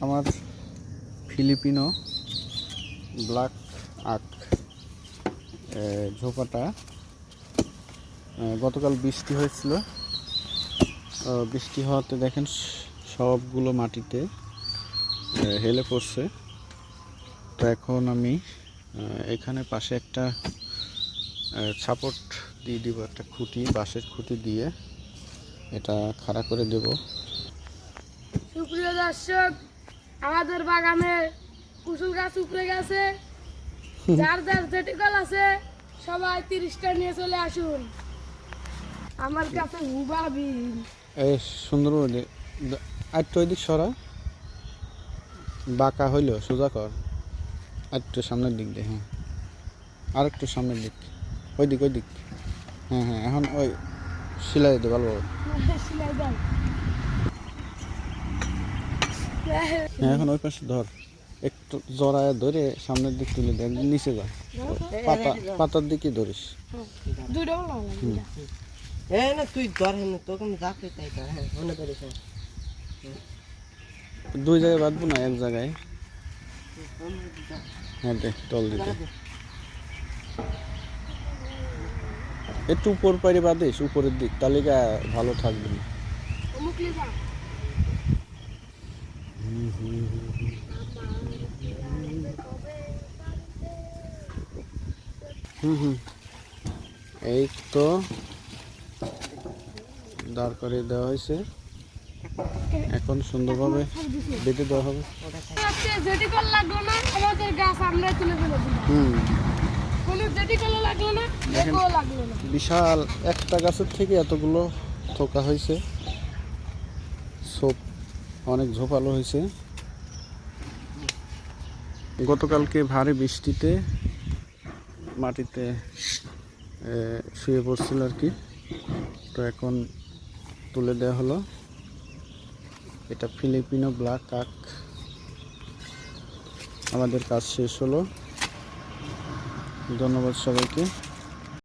আমার Filipino black আক ঝোপাটা গতকাল বৃষ্টি হয়েছিল। বৃষ্টি হওয়াতে দেখেন সবগুলো মাটিতে হেলে পড়ছে। তো এখন আমি এখানে পাশে একটা সাপোর্ট দিয়ে দিব, একটা খুঁটি, বাঁশের খুঁটি দিয়ে এটা খাড়া করে দেব। সুপ্রিয় দর্শক, আমাদের বাগানে কুসুল গাছ উপরে গেছে। যার যার যেটি কল আছে সবাই 30টা নিয়ে চলে আসুন আমার কাছে। হুবাবিন এই সুন্দর আর তো ওইদিক সরা, বাঁকা হইল সোজা কর, আর একটু সামনের দিক দিয়ে। হ্যাঁ, আর একটু সামনের দিক, ওই দিক। হ্যাঁ হ্যাঁ, এখন ওই সিলাই দে ভালো। হ্যাঁ, এখন ওই পাশে ধর, একটু জড়ায় ধরে সামনের দিক তুলে দেখ, নিচে যা, পাতার দিকে ধরিস। তুই ধর, তোকে যাকে তাই কর। হ্যাঁ, মনে করিস। দুই জায়গায় বাঁধবো না, এক জায়গায়। হ্যাঁ দেখ, তল দিতে একটু উপর পাইরে বাঁধিস, উপরের দিক, তালিকা ভালো থাকবে না। এই তো দাঁড় করিয়ে দেওয়া হয়েছে, এখন সুন্দরভাবে বেঁধে দেওয়া হবে। যেটি কল লাগলো না, আমাদের গাছ আমরা তুলে ফেলে দিলাম। কোনো যেটি কল লাগলো না, এগুলো লাগলো না। বিশাল একটা গাছের থেকে এতগুলো থোকা হয়েছে, সব অনেক ঝোপালো হয়েছে। গতকালকে ভারী বৃষ্টিতে মাটিতে শুয়ে পড়ছিল আর কি। তো এখন তুলে দেওয়া হলো। এটা ফিলিপিনো ব্ল্যাক আক। আমাদের কাজ শেষ হলো। ধন্যবাদ সবাইকে।